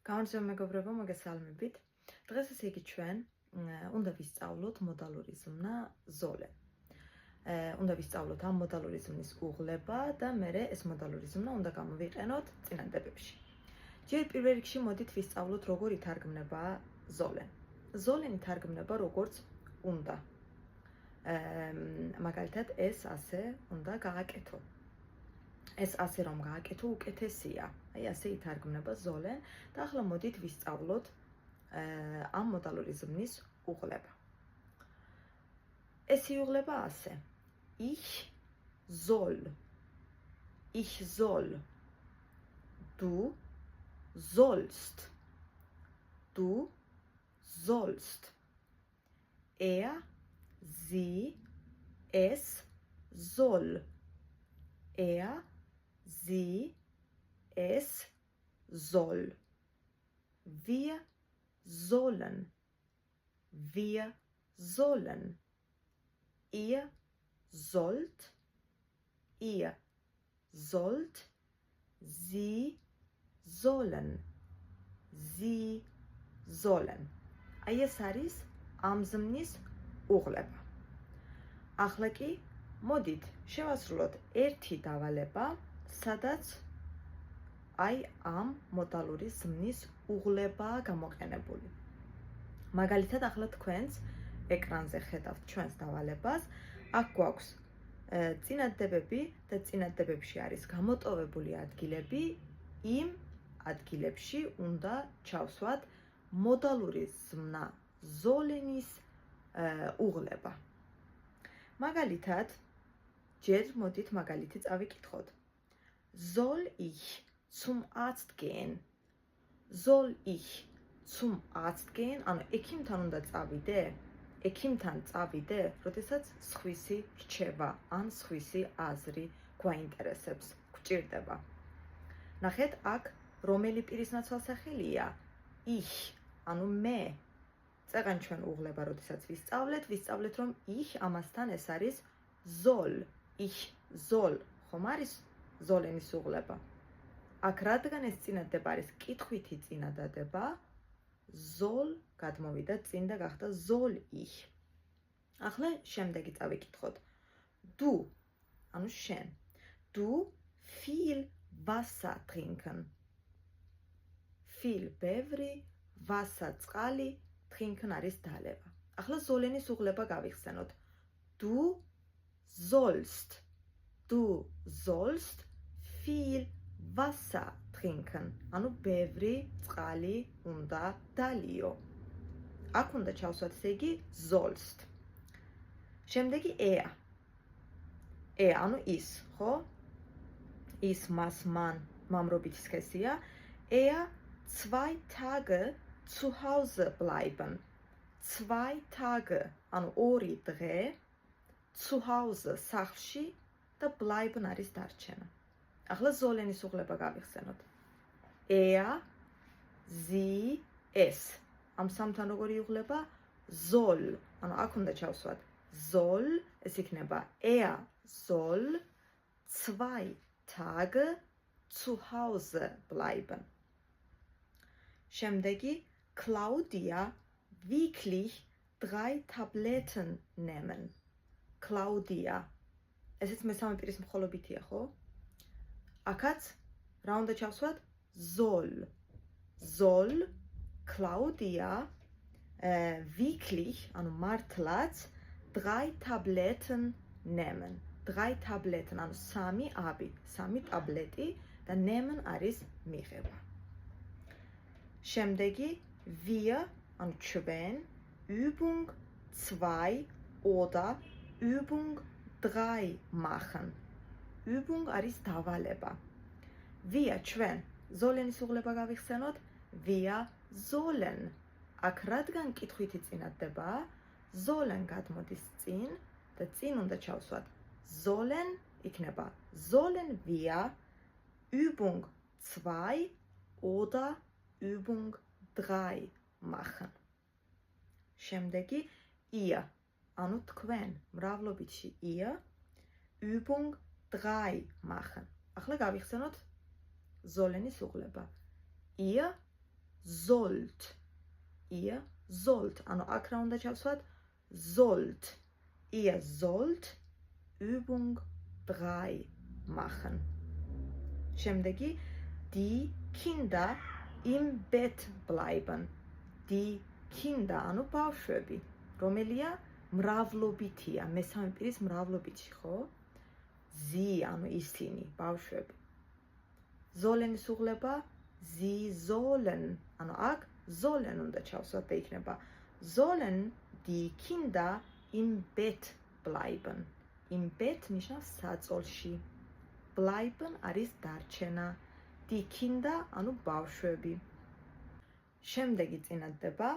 Გამარჯობა მეგობრებო, მოგესალმებით. დღეს ესე იგი ჩვენ უნდა ვისწავლოთ მოდალური ზმნა ზოლე. უნდა ვისწავლოთ ამ მოდალური ზმნის უღლება და მერე ეს მოდალური ზმნა უნდა გამოვიყენოთ წინადადებებში. ჯერ პირველ რიგში მოდით ვისწავლოთ როგორ ითარგმნება ზოლე. ზოლენ ითარგმნება როგორც უნდა. მაგალითად ეს ასე უნდა გააკეთო. ეს ასე რომ გააკეთო უკეთესია. აი ასე ითარგმნება ზოლენ და ახლა მოდით ვისწავლოთ ამ მოდალური ზმნის უღლება. ეს იუღლება ასე. Ich soll. Du sollst. Du sollst. Er, sie, es soll. Er, sie, es soll. Wir sollen. Wir sollen. Ihr sollt. Ihr sollt. Sie sollen. Sie sollen. აი ეს არის ამ ზმნის უღლება. ახლა კი მოდით შევასრულოთ ერთი დავალება, სადაც აი ამ მოდალური ზმნის უღლებაა გამოყენებული. მაგალითად, ახლა თქვენს ეკრანზე ხედავთ ჩვენს დავალებას. აქ გვაქვს წინადადებები და წინადადებებში არის გამოტოვებული ადგილები. იმ ადგილებში უნდა ჩავსვათ მოდალური ზმნა ზოლენის უღლება. მაგალითად, ჯერ მოდით მაგალითი წავიკითხოთ. Soll ich zum Arzt gehen? Soll ich zum Arzt gehen? ანუ ექიმთან უნდა წავიდე? ექიმთან წავიდე, როდესაც სხვისი რჩება, ან სხვისი აზრი გვაინტერესებს, გვჭირდება. ნახეთ, აქ რომელი პირის ნაცვალსახელია? Ich, ანუ მე. წეგან ჩვენ უღლება, როდესაც ვისწავლეთ, რომ ich ამასთან ეს არის soll. Ich soll. ხომ არის ზოლენის უღლება? აქ რადგან ეს წინადადება არის კითხვითი წინადადება, soll გადმოვიდა წინ და გახდა soll ich. ახლა შემდეგი წავიკითხოთ. Du, ანუ შენ. Du viel Wasser trinken. Viel ბევრი, Wasser წყალი, trinken არის დალევა. ახლა ზოლენის უღლება გავიხსენოთ. Du sollst. Du sollst viel Wasser trinken. ანუ ბევრი წყალი უნდა დალიო. აქ უნდა ჩავსვათ ესე იგი sollst. შემდეგი er. Er, ანუ ის, ხო? ის მას მან მამრობითი სქესია. Er 2 Tage zu Hause bleiben. 2 Tage, ანუ 2 დღე zu Hause სახლში და bleiben არის დარჩენა. ახლა ზოლენის უღლება გავიხსენოთ. Er, sie, es. ამ სამთან როგორი იუღლება? Soll. ანუ აქ უნდა ჩავსვათ. Soll, ეს იქნება er soll 2 Tage zu Hause bleiben. შემდეგი Claudia wirklich 3 Tabletten nehmen. Claudia. ესეც მესამე პირის მხოლობითია, ხო? აქაც რა უნდა ჩავსვათ? Soll. Soll Claudia wirklich, ანუ მართლაც 3 Tabletten nehmen. 3 Tabletten, ანუ 3 აბი, 3 ტაბლეტი და nehmen არის მიღება. შემდეგი wir, ანუ ჩვენ, Übung 2 oder Übung 3 machen. Übung არის დავალება. Wir, ჩვენ, ზოლენის უღლება გავიხსენოთ. Wir sollen. აქ რადგან კითხვითი წინადადებაა, sollen გადმოდის წინ და წინ უნდა ჩავსვათ. Sollen იქნება sollen wir Übung 2 oder Übung 3 machen. შემდეგი ihr, ანუ თქვენ, მრავლობითში ihr Übung 3 machen. ახლა გავიხსენოთ ზოლენის უღლება. Ihr sollt. Ihr sollt. ანუ აქ რა უნდა ჩავსვათ? Sollt. Ihr sollt Übung 3 machen. შემდეგი die Kinder im Bett bleiben. Die Kinder, ანუ ბავშვები. რომელია? მრავლობითია, მესამე პირის მრავლობითი, ხო? Sie, ანუ ისინი, ბავშვები. Sollen-ის უღლება Sie sollen, ანუ აქ sollen უნდა ჩავსვათ და იქნება sollen die Kinder im Bett bleiben. Im Bett ნიშნავს საწოლში. Bleiben არის დარჩენა. Die Kinder, ანუ ბავშვები. შემდეგი წინადდება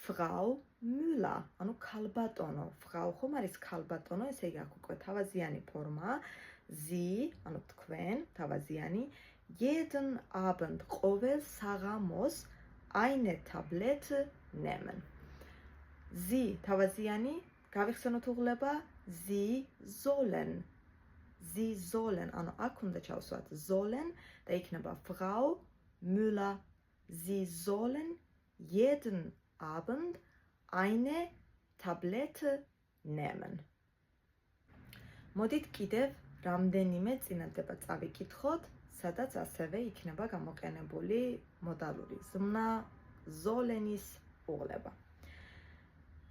Frau Müller, ანუ ქალბატონო. Frau ხომ არის ქალბატონო, ესე იგი აქ უკვე თავაზიანი ფორმაა. Sie, ანუ თქვენ, თავაზიანი, jeden Abend ყოველ საღამოს eine Tablette nehmen. Sie, თავაზიანი, გავიხსენოთ უღლება Sie sollen. Sie sollen, ანუ აქ უნდა ჩავსვათ sollen და იქნება Frau Müller. Sie sollen jeden Abend eine Tablette nehmen. მოდით კიდევ რამდენიმე წინადადება წავიკითხოთ, სადაც ასევე იქნება გამოყენებული მოდალური ზმნა sollen-ის უღლება.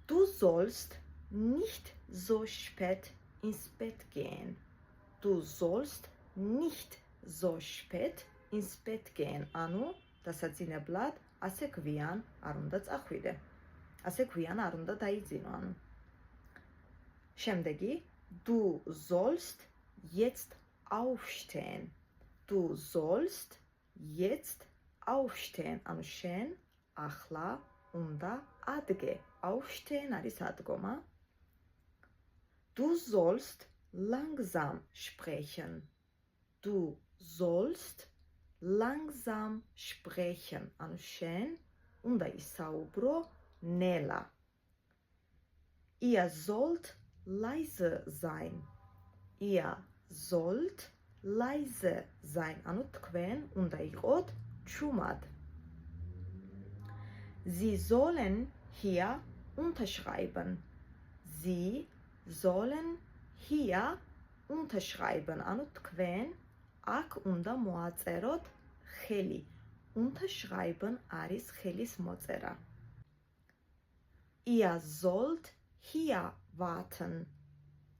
Du sollst nicht so spät ins Bett gehen. Du sollst nicht so spät ins Bett gehen. ანუ დასაძინებლად ასე გვიან არ უნდა წახვიდე. ასე გვიან არ უნდა დაიძინო, ანუ. შემდეგი Du sollst jetzt aufstehen. Du sollst jetzt aufstehen. ანუ შენ ახლა უნდა ადგე. Aufstehen არის ადგომა. Du sollst langsam sprechen. Du sollst langsam sprechen. ანუ შენ უნდა ისაუბრო ნელა. Ihr sollt leise sein. Ihr sollt leise sein. ანუ თქვენ უნდა იყოთ ჩუმად. Sie sollen hier unterschreiben. Sie sollen hier unterschreiben. ანუ თქვენ აქ უნდა მოაწეროთ ხელი. Unterschreiben არის ხელის მოწერა. Ihr sollt hier warten.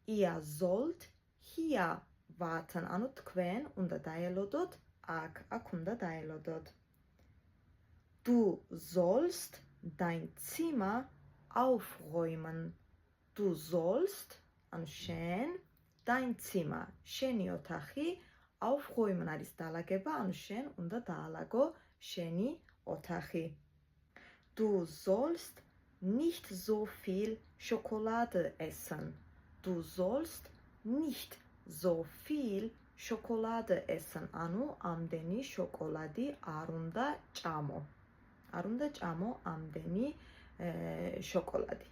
Ihr sollt hier warten. ანუ თქვენ უნდა დაელოდოთ აქ. აქ უნდა დაელოდოთ. Du sollst dein Zimmer aufräumen. Du sollst, ანუ შენ, dein Zimmer, შენი ოთახი, aufräumen არის დაალაგება, ანუ შენ უნდა დაალაგო შენი ოთახი. Du sollst nicht so viel Schokolade essen. Du sollst nicht so viel Schokolade essen. ანუ ამდენი შოკოლადი არ უნდა ჭამო. არ უნდა ჭამო ამდენი შოკოლადი.